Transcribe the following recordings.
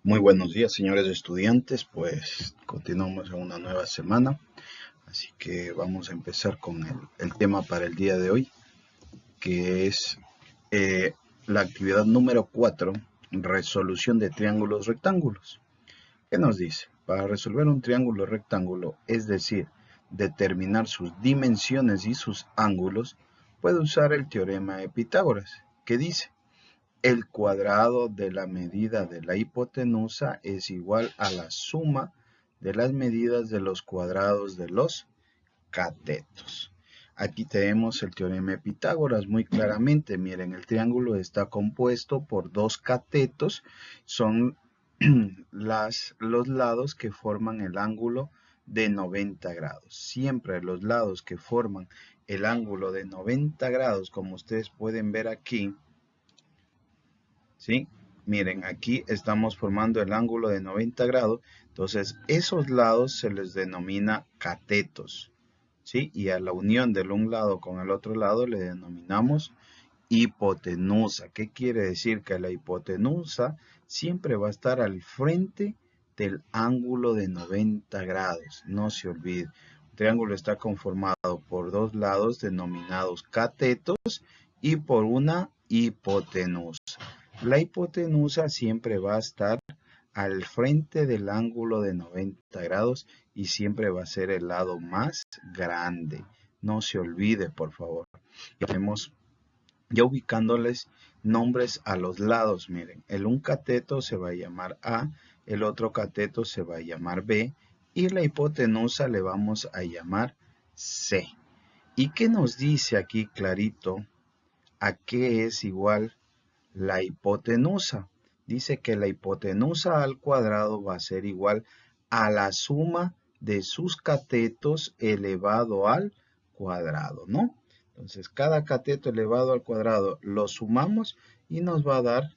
Muy buenos días, señores estudiantes. Pues continuamos en una nueva semana, así que vamos a empezar con el tema para el día de hoy, que es eh, la actividad número 4, resolución de triángulos rectángulos. ¿Qué nos dice? Para resolver un triángulo rectángulo, es decir, determinar sus dimensiones y sus ángulos, puede usar el teorema de Pitágoras, que dice: el cuadrado de la medida de la hipotenusa es igual a la suma de las medidas de los cuadrados de los catetos. Aquí tenemos el teorema de Pitágoras muy claramente. Miren, el triángulo está compuesto por dos catetos. Son los lados que forman el ángulo de 90 grados. Siempre los lados que forman el ángulo de 90 grados, como ustedes pueden ver aquí, ¿sí? Miren, aquí estamos formando el ángulo de 90 grados, entonces esos lados se les denomina catetos, ¿sí? Y a la unión del un lado con el otro lado le denominamos hipotenusa. ¿Qué quiere decir? Que la hipotenusa siempre va a estar al frente del ángulo de 90 grados, no se olvide. El triángulo está conformado por dos lados denominados catetos y por una hipotenusa. La hipotenusa siempre va a estar al frente del ángulo de 90 grados y siempre va a ser el lado más grande. No se olvide, por favor. Tenemos ya ubicándoles nombres a los lados. Miren, el un cateto se va a llamar A, el otro cateto se va a llamar B y la hipotenusa le vamos a llamar C. ¿Y qué nos dice aquí clarito? ¿A qué es igual la hipotenusa? Dice que la hipotenusa al cuadrado va a ser igual a la suma de sus catetos elevado al cuadrado, ¿no? Entonces, cada cateto elevado al cuadrado lo sumamos y nos va a dar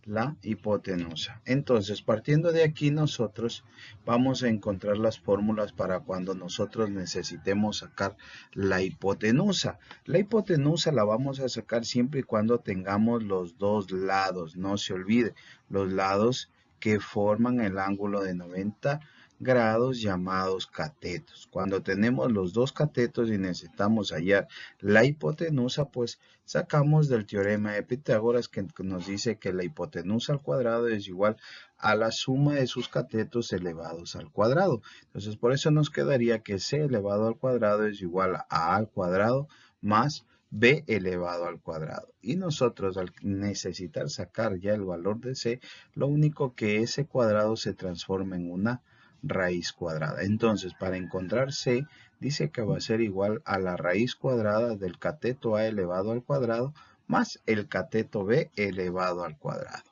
la hipotenusa. Entonces, partiendo de aquí, nosotros vamos a encontrar las fórmulas para cuando nosotros necesitemos sacar la hipotenusa. La hipotenusa la vamos a sacar siempre y cuando tengamos los dos lados. No se olvide, los lados que forman el ángulo de 90 grados llamados catetos. Cuando tenemos los dos catetos y necesitamos hallar la hipotenusa, pues sacamos del teorema de Pitágoras que nos dice que la hipotenusa al cuadrado es igual a la suma de sus catetos elevados al cuadrado. Entonces, por eso nos quedaría que c elevado al cuadrado es igual a al cuadrado más b elevado al cuadrado. Y nosotros, al necesitar sacar ya el valor de c, lo único que ese cuadrado se transforma en una raíz cuadrada. Entonces, para encontrar c, dice que va a ser igual a la raíz cuadrada del cateto a elevado al cuadrado más el cateto b elevado al cuadrado.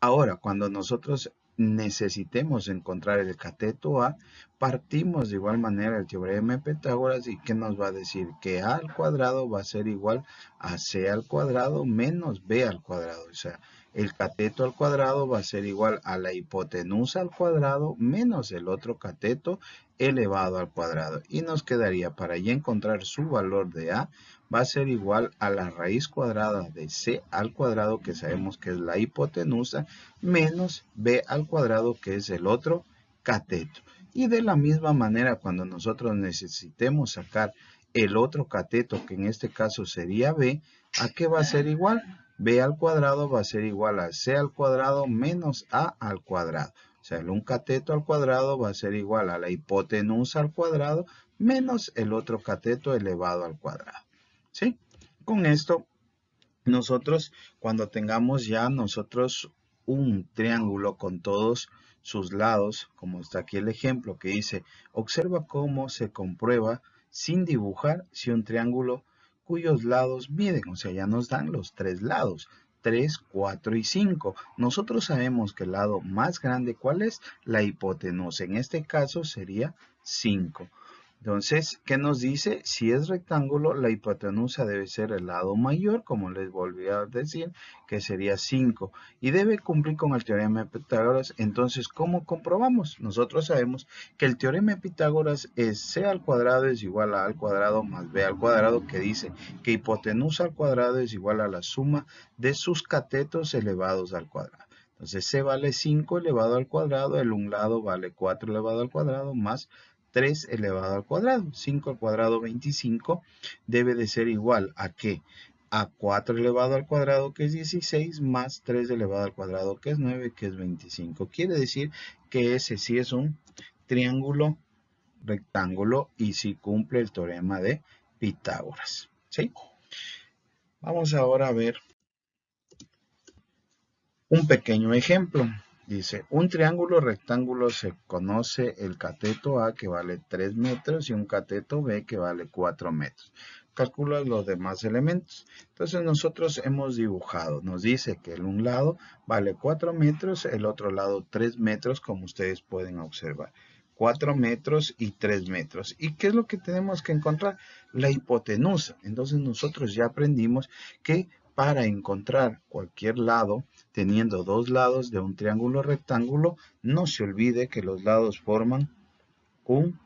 Ahora, cuando nosotros necesitemos encontrar el cateto a, partimos de igual manera el teorema de Pitágoras y ¿qué nos va a decir? Que a al cuadrado va a ser igual a c al cuadrado menos b al cuadrado. O sea, el cateto al cuadrado va a ser igual a la hipotenusa al cuadrado menos el otro cateto elevado al cuadrado. Y nos quedaría, para ya encontrar su valor de a, va a ser igual a la raíz cuadrada de c al cuadrado, que sabemos que es la hipotenusa, menos b al cuadrado, que es el otro cateto. Y de la misma manera, cuando nosotros necesitemos sacar el otro cateto, que en este caso sería b, ¿a qué va a ser igual? B al cuadrado va a ser igual a c al cuadrado menos a al cuadrado. O sea, el un cateto al cuadrado va a ser igual a la hipotenusa al cuadrado menos el otro cateto elevado al cuadrado. ¿Sí? Con esto, nosotros, cuando tengamos ya nosotros un triángulo con todos sus lados, como está aquí el ejemplo que dice: observa cómo se comprueba sin dibujar si un triángulo cuyos lados miden, o sea, ya nos dan los tres lados, 3, 4 y 5. Nosotros sabemos que el lado más grande, ¿cuál es? La hipotenusa. En este caso sería 5. Entonces, ¿qué nos dice? Si es rectángulo, la hipotenusa debe ser el lado mayor, como les volví a decir, que sería 5. Y debe cumplir con el teorema de Pitágoras. Entonces, ¿cómo comprobamos? Nosotros sabemos que el teorema de Pitágoras es c al cuadrado es igual a al cuadrado más b al cuadrado, que dice que hipotenusa al cuadrado es igual a la suma de sus catetos elevados al cuadrado. Entonces C vale 5 elevado al cuadrado, el un lado vale 4 elevado al cuadrado más 3 elevado al cuadrado. 5 al cuadrado 25 debe de ser igual a ¿qué? A 4 elevado al cuadrado, que es 16, más 3 elevado al cuadrado, que es 9, que es 25. Quiere decir que ese sí es un triángulo rectángulo y sí cumple el teorema de Pitágoras. ¿Sí? Vamos ahora a ver un pequeño ejemplo. Dice, un triángulo rectángulo se conoce el cateto A que vale 3 metros y un cateto B que vale 4 metros. Calcula los demás elementos. Entonces nosotros hemos dibujado. Nos dice que el un lado vale 4 metros, el otro lado 3 metros, como ustedes pueden observar. 4 metros y 3 metros. ¿Y qué es lo que tenemos que encontrar? La hipotenusa. Entonces nosotros ya aprendimos que para encontrar cualquier lado, teniendo dos lados de un triángulo rectángulo, no se olvide que los lados forman un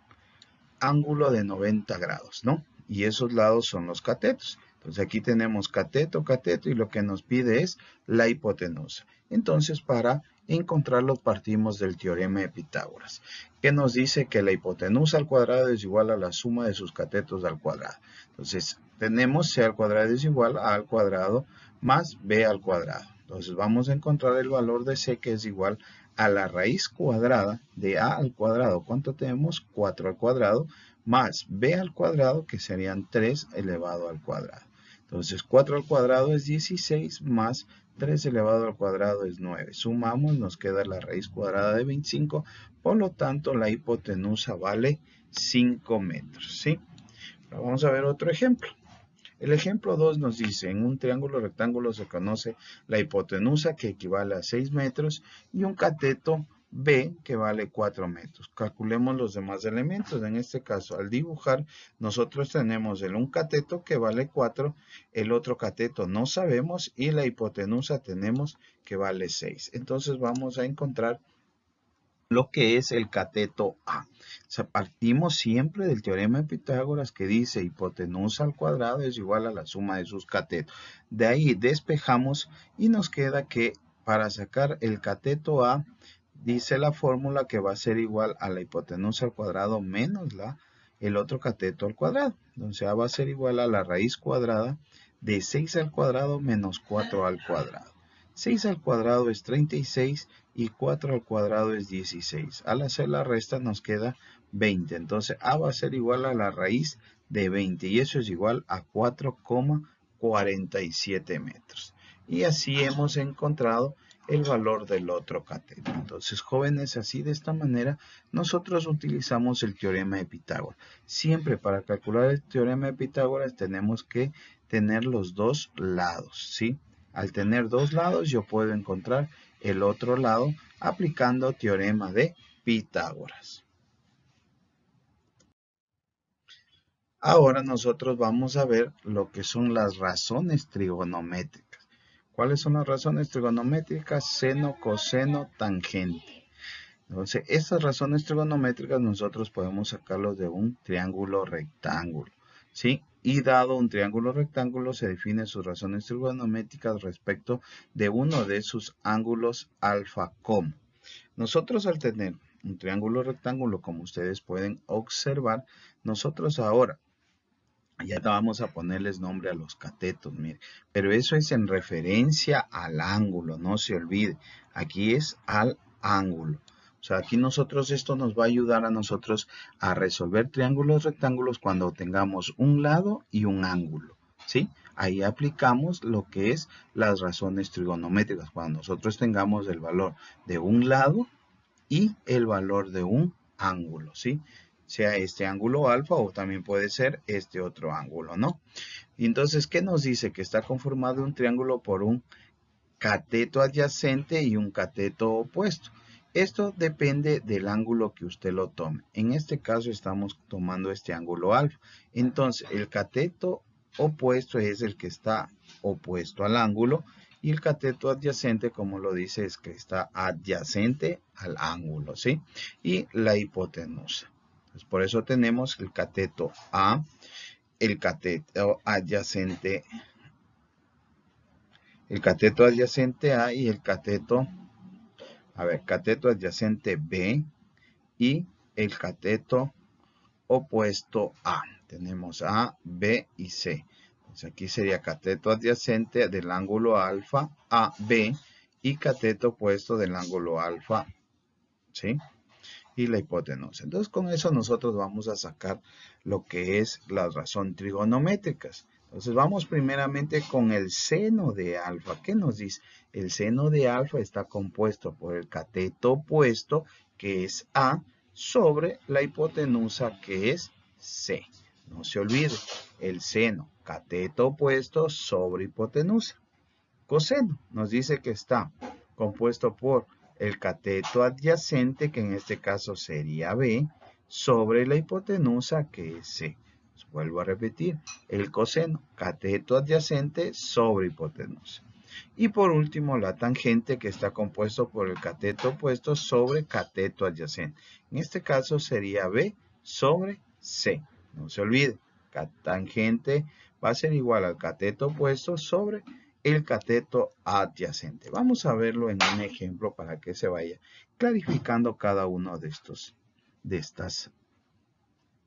ángulo de 90 grados, ¿no? Y esos lados son los catetos. Entonces aquí tenemos cateto, cateto y lo que nos pide es la hipotenusa. Entonces para encontrarlo partimos del teorema de Pitágoras, que nos dice que la hipotenusa al cuadrado es igual a la suma de sus catetos al cuadrado. Entonces tenemos c al cuadrado es igual a al cuadrado más b al cuadrado. Entonces vamos a encontrar el valor de c, que es igual a la raíz cuadrada de a al cuadrado. ¿Cuánto tenemos? 4 al cuadrado más b al cuadrado, que serían 3 elevado al cuadrado. Entonces 4 al cuadrado es 16 más 3 elevado al cuadrado es 9. Sumamos, nos queda la raíz cuadrada de 25. Por lo tanto, la hipotenusa vale 5 metros. ¿Sí? Ahora vamos a ver otro ejemplo. El ejemplo 2 nos dice, en un triángulo rectángulo se conoce la hipotenusa, que equivale a 6 metros, y un cateto B, que vale 4 metros. Calculemos los demás elementos. En este caso, al dibujar, nosotros tenemos un cateto que vale 4, el otro cateto no sabemos, y la hipotenusa tenemos que vale 6. Entonces vamos a encontrar lo que es el cateto A. O sea, partimos siempre del teorema de Pitágoras, que dice hipotenusa al cuadrado es igual a la suma de sus catetos. De ahí despejamos y nos queda que para sacar el cateto A, dice la fórmula que va a ser igual a la hipotenusa al cuadrado menos el otro cateto al cuadrado. Entonces A va a ser igual a la raíz cuadrada de 6 al cuadrado menos 4 al cuadrado. 6 al cuadrado es 36 y 4 al cuadrado es 16. Al hacer la resta nos queda 20. Entonces A va a ser igual a la raíz de 20 y eso es igual a 4,47 metros. Y así hemos encontrado el valor del otro cateto. Entonces, jóvenes, así de esta manera nosotros utilizamos el teorema de Pitágoras. Siempre para calcular el teorema de Pitágoras tenemos que tener los dos lados, ¿sí? Al tener dos lados yo puedo encontrar el otro lado aplicando teorema de Pitágoras. Ahora nosotros vamos a ver lo que son las razones trigonométricas. ¿Cuáles son las razones trigonométricas? Seno, coseno, tangente. Entonces, estas razones trigonométricas nosotros podemos sacarlos de un triángulo rectángulo, ¿sí? Y dado un triángulo rectángulo se definen sus razones trigonométricas respecto de uno de sus ángulos alfa, como. Nosotros al tener un triángulo rectángulo, como ustedes pueden observar, nosotros ahora ya vamos a ponerles nombre a los catetos, mire. Pero eso es en referencia al ángulo, no se olvide. Aquí es al ángulo. O sea, aquí nosotros, esto nos va a ayudar a nosotros a resolver triángulos rectángulos cuando tengamos un lado y un ángulo, ¿sí? Ahí aplicamos lo que es las razones trigonométricas, cuando nosotros tengamos el valor de un lado y el valor de un ángulo, ¿sí? Sea este ángulo alfa o también puede ser este otro ángulo, ¿no? Y entonces, ¿qué nos dice? Que está conformado un triángulo por un cateto adyacente y un cateto opuesto. Esto depende del ángulo que usted lo tome. En este caso estamos tomando este ángulo alfa. Entonces, el cateto opuesto es el que está opuesto al ángulo y el cateto adyacente, como lo dice, es que está adyacente al ángulo, ¿sí? Y la hipotenusa. Entonces, por eso tenemos el cateto A, el cateto adyacente A y el cateto A ver, cateto adyacente B y el cateto opuesto A. Tenemos A, B y C. Entonces aquí sería cateto adyacente del ángulo alfa AB y cateto opuesto del ángulo alfa, ¿sí? Y la hipotenusa. Entonces con eso nosotros vamos a sacar lo que es las razones trigonométricas. Entonces vamos primeramente con el seno de alfa. ¿Qué nos dice? El seno de alfa está compuesto por el cateto opuesto, que es A, sobre la hipotenusa, que es C. No se olvide, el seno, cateto opuesto sobre hipotenusa. Coseno nos dice que está compuesto por el cateto adyacente, que en este caso sería B, sobre la hipotenusa, que es C. Vuelvo a repetir, el coseno, cateto adyacente sobre hipotenusa. Y por último, la tangente, que está compuesto por el cateto opuesto sobre cateto adyacente. En este caso sería B sobre C. No se olvide, tangente va a ser igual al cateto opuesto sobre el cateto adyacente. Vamos a verlo en un ejemplo para que se vaya clarificando cada uno de estas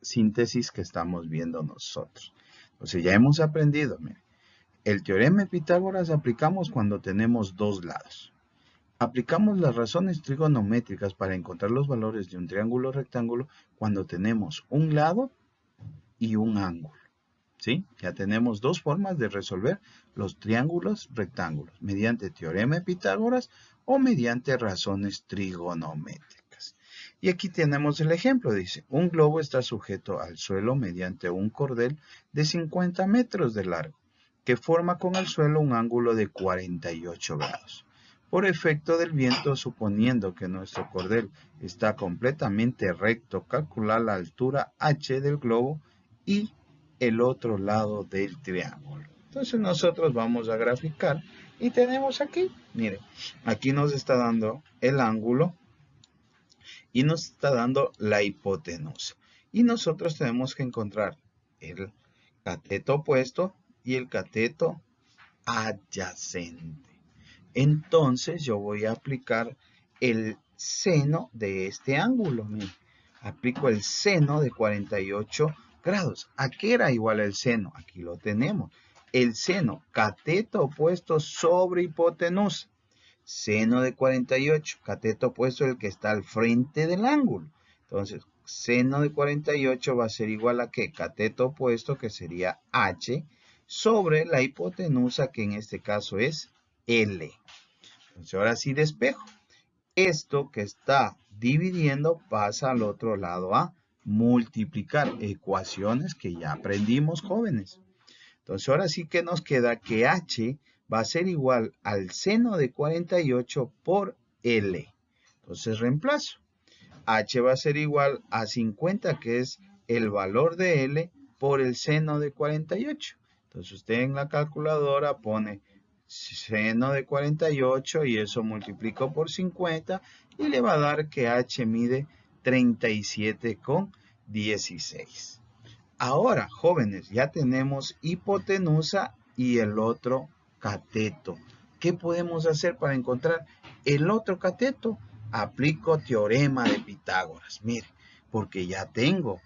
síntesis que estamos viendo nosotros. Entonces ya hemos aprendido, miren, el teorema de Pitágoras aplicamos cuando tenemos dos lados. Aplicamos las razones trigonométricas para encontrar los valores de un triángulo rectángulo cuando tenemos un lado y un ángulo. ¿Sí? Ya tenemos dos formas de resolver los triángulos rectángulos, mediante teorema de Pitágoras o mediante razones trigonométricas. Y aquí tenemos el ejemplo, dice, un globo está sujeto al suelo mediante un cordel de 50 metros de largo, que forma con el suelo un ángulo de 48 grados. Por efecto del viento, suponiendo que nuestro cordel está completamente recto, calcular la altura h del globo y el otro lado del triángulo. Entonces nosotros vamos a graficar y tenemos aquí, miren, aquí nos está dando el ángulo y nos está dando la hipotenusa. Y nosotros tenemos que encontrar el cateto opuesto y el cateto adyacente. Entonces yo voy a aplicar el seno de este ángulo. Miren, aplico el seno de 48 grados. ¿A qué era igual el seno? Aquí lo tenemos. El seno, cateto opuesto sobre hipotenusa. Seno de 48, cateto opuesto el que está al frente del ángulo. Entonces, seno de 48 va a ser igual a ¿qué? Cateto opuesto, que sería h, sobre la hipotenusa, que en este caso es L. Entonces ahora sí despejo. Esto que está dividiendo pasa al otro lado a multiplicar. Ecuaciones que ya aprendimos, jóvenes. Entonces ahora sí que nos queda que h va a ser igual al seno de 48 por L. Entonces reemplazo. H va a ser igual a 50, que es el valor de L, por el seno de 48. Entonces usted en la calculadora pone seno de 48 y eso multiplico por 50 y le va a dar que H mide 37,16. Ahora, jóvenes, ya tenemos hipotenusa y el otro cateto. ¿Qué podemos hacer para encontrar el otro cateto? Aplico teorema de Pitágoras. Mire, porque ya tengo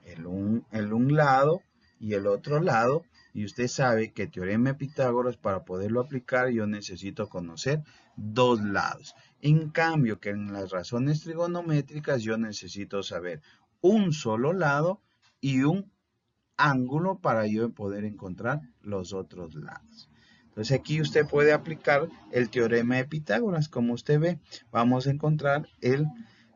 el un lado y el otro lado, y usted sabe que teorema de Pitágoras, para poderlo aplicar, yo necesito conocer dos lados. En cambio, que en las razones trigonométricas yo necesito saber un solo lado y un ángulo para yo poder encontrar los otros lados. Entonces aquí usted puede aplicar el teorema de Pitágoras. Como usted ve, vamos a encontrar el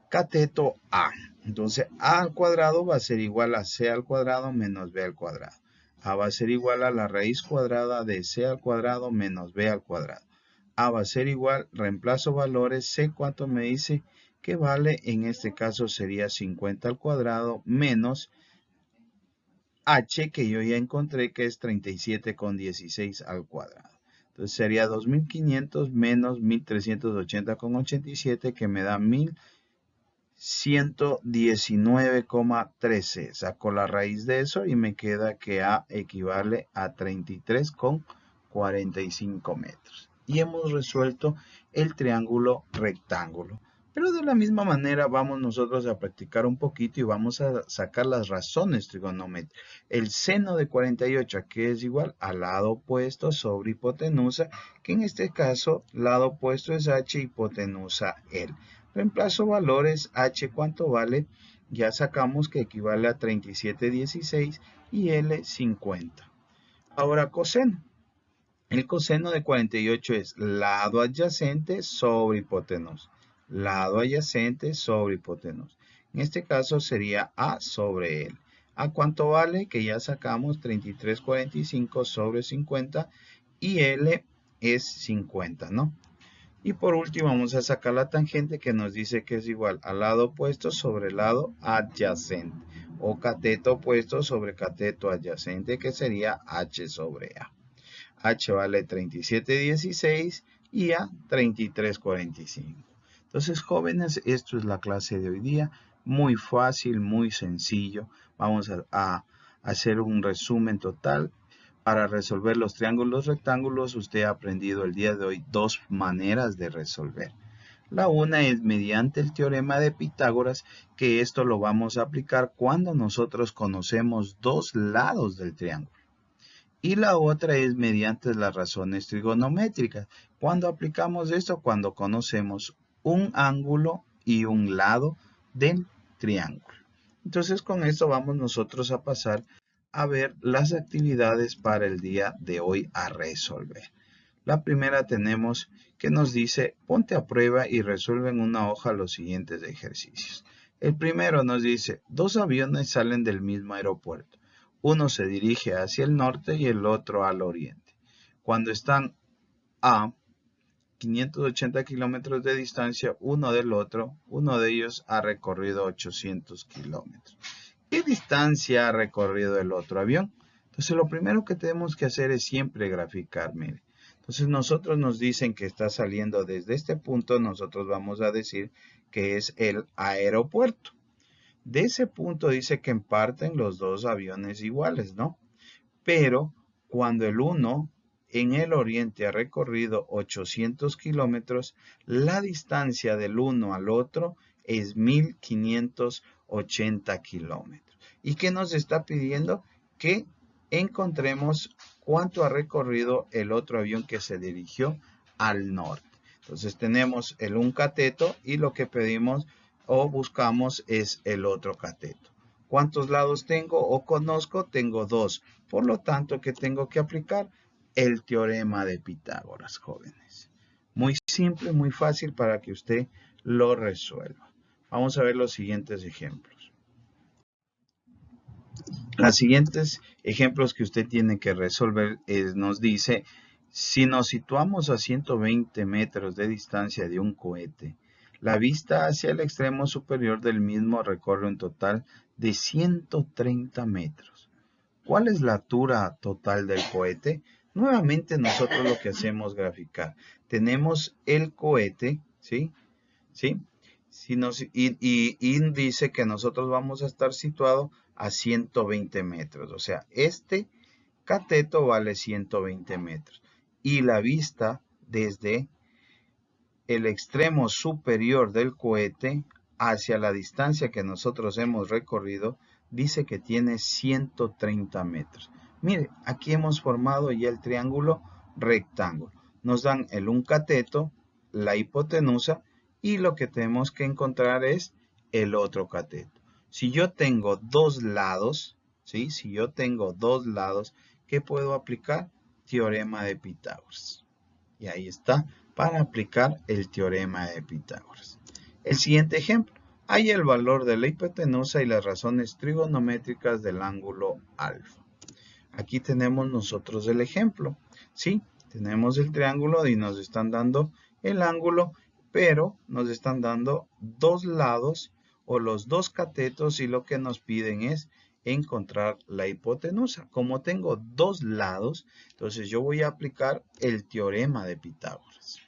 cateto A. Entonces A al cuadrado va a ser igual a C al cuadrado menos B al cuadrado. A va a ser igual a la raíz cuadrada de C al cuadrado menos B al cuadrado. A va a ser igual, reemplazo valores, C cuánto me dice que vale, en este caso sería 50 al cuadrado menos H, que yo ya encontré que es 37,16 al cuadrado. Entonces sería 2500 menos 1380,87, que me da 1119,13. Saco la raíz de eso y me queda que A equivale a 33,45 metros. y hemos resuelto el triángulo rectángulo. Pero de la misma manera vamos nosotros a practicar un poquito y vamos a sacar las razones trigonométricas. El seno de 48, que es igual al lado opuesto sobre hipotenusa, que en este caso lado opuesto es h, hipotenusa L. Reemplazo valores, h cuánto vale, ya sacamos que equivale a 37,16 y L 50. Ahora coseno. El coseno de 48 es lado adyacente sobre hipotenusa. Lado adyacente sobre hipotenusa. En este caso sería A sobre L. ¿A cuánto vale? Que ya sacamos 33,45 sobre 50 y L es 50, ¿no? Y por último vamos a sacar la tangente que nos dice que es igual al lado opuesto sobre el lado adyacente. O cateto opuesto sobre cateto adyacente, que sería H sobre A. H vale 37,16 y A 33,45. Entonces, jóvenes, esto es la clase de hoy día. Muy fácil, muy sencillo. Vamos a hacer un resumen total. Para resolver los triángulos rectángulos, usted ha aprendido el día de hoy dos maneras de resolver. La una es mediante el teorema de Pitágoras, que esto lo vamos a aplicar cuando nosotros conocemos dos lados del triángulo. Y la otra es mediante las razones trigonométricas. ¿Cuándo aplicamos esto? Cuando conocemos un ángulo y un lado del triángulo. Entonces con esto vamos nosotros a pasar a ver las actividades para el día de hoy a resolver. La primera tenemos que nos dice, ponte a prueba y resuelve en una hoja los siguientes ejercicios. El primero nos dice, dos aviones salen del mismo aeropuerto. Uno se dirige hacia el norte y el otro al oriente. Cuando están a 580 kilómetros de distancia uno del otro, uno de ellos ha recorrido 800 kilómetros. ¿Qué distancia ha recorrido el otro avión? Entonces lo primero que tenemos que hacer es siempre graficar, mire. Entonces nosotros nos dicen que está saliendo desde este punto, nosotros vamos a decir que es el aeropuerto. De ese punto dice que parten los dos aviones iguales, ¿no? Pero cuando el uno en el oriente ha recorrido 800 kilómetros, la distancia del uno al otro es 1580 kilómetros. ¿Y qué nos está pidiendo? Que encontremos cuánto ha recorrido el otro avión que se dirigió al norte. Entonces tenemos el un cateto y lo que pedimos o buscamos es el otro cateto. ¿Cuántos lados tengo o conozco? Tengo dos. Por lo tanto, ¿qué tengo que aplicar? El teorema de Pitágoras, jóvenes. Muy simple, muy fácil para que usted lo resuelva. Vamos a ver los siguientes ejemplos. Los siguientes ejemplos que usted tiene que resolver nos dice, si nos situamos a 120 metros de distancia de un cohete, la vista hacia el extremo superior del mismo recorre un total de 130 metros. ¿Cuál es la altura total del cohete? Nuevamente nosotros lo que hacemos es graficar. Tenemos el cohete, ¿sí? ¿Sí? Y dice que nosotros vamos a estar situados a 120 metros. O sea, este cateto vale 120 metros. Y la vista desde el extremo superior del cohete hacia la distancia que nosotros hemos recorrido, dice que tiene 130 metros. Mire, aquí hemos formado ya el triángulo rectángulo. Nos dan el un cateto, la hipotenusa, y lo que tenemos que encontrar es el otro cateto. Si yo tengo dos lados, ¿sí? Si yo tengo dos lados, ¿qué puedo aplicar? Teorema de Pitágoras. Y ahí está, para aplicar el teorema de Pitágoras. El siguiente ejemplo. Hay el valor de la hipotenusa y las razones trigonométricas del ángulo alfa. Aquí tenemos nosotros el ejemplo. ¿Sí? Tenemos el triángulo y nos están dando el ángulo, pero nos están dando dos lados o los dos catetos y lo que nos piden es encontrar la hipotenusa. Como tengo dos lados, entonces yo voy a aplicar el teorema de Pitágoras.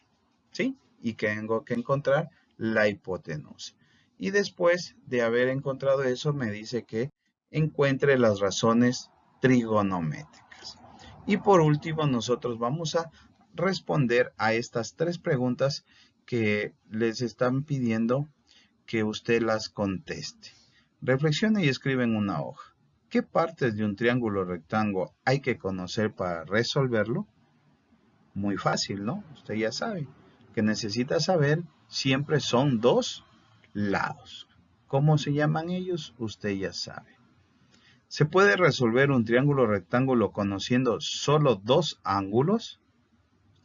¿Sí? Y que tengo que encontrar la hipotenusa. Y después de haber encontrado eso, me dice que encuentre las razones trigonométricas. Y por último, nosotros vamos a responder a estas 3 preguntas que les están pidiendo que usted las conteste. Reflexione y escribe en una hoja. ¿Qué partes de un triángulo rectángulo hay que conocer para resolverlo? Muy fácil, ¿no? Usted ya sabe. Que necesita saber siempre son 2 lados. ¿Cómo se llaman ellos? Usted ya sabe. ¿Se puede resolver un triángulo rectángulo conociendo solo 2 ángulos?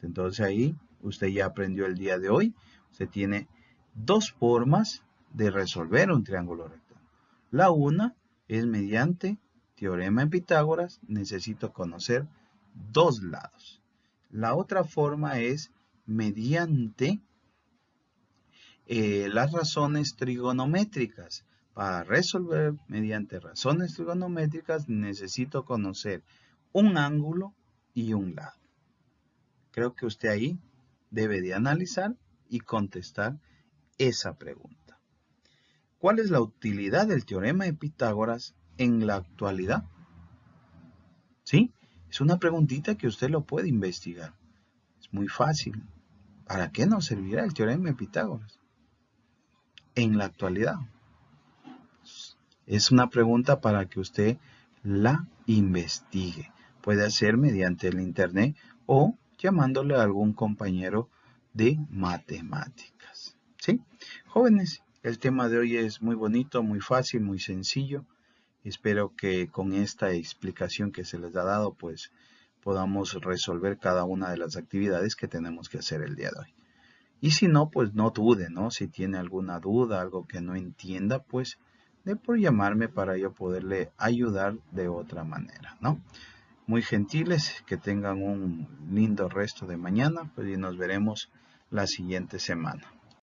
Entonces ahí usted ya aprendió el día de hoy. Usted tiene 2 formas de resolver un triángulo rectángulo. La una es mediante teorema de Pitágoras. Necesito conocer 2 lados. La otra forma es mediante las razones trigonométricas. Para resolver mediante razones trigonométricas necesito conocer un ángulo y un lado. Creo que usted ahí debe de analizar y contestar esa pregunta. ¿Cuál es la utilidad del teorema de Pitágoras en la actualidad? ¿Sí? Es una preguntita que usted lo puede investigar. Es muy fácil. ¿Para qué nos servirá el teorema de Pitágoras en la actualidad? Es una pregunta para que usted la investigue. Puede hacer mediante el internet o llamándole a algún compañero de matemáticas. ¿Sí? Jóvenes, el tema de hoy es muy bonito, muy fácil, muy sencillo. Espero que con esta explicación que se les ha dado, pues podamos resolver cada una de las actividades que tenemos que hacer el día de hoy. Y si no, pues no dude, ¿no? Si tiene alguna duda, algo que no entienda, pues de por llamarme para yo poderle ayudar de otra manera, ¿no? Muy gentiles, que tengan un lindo resto de mañana, pues y nos veremos la siguiente semana.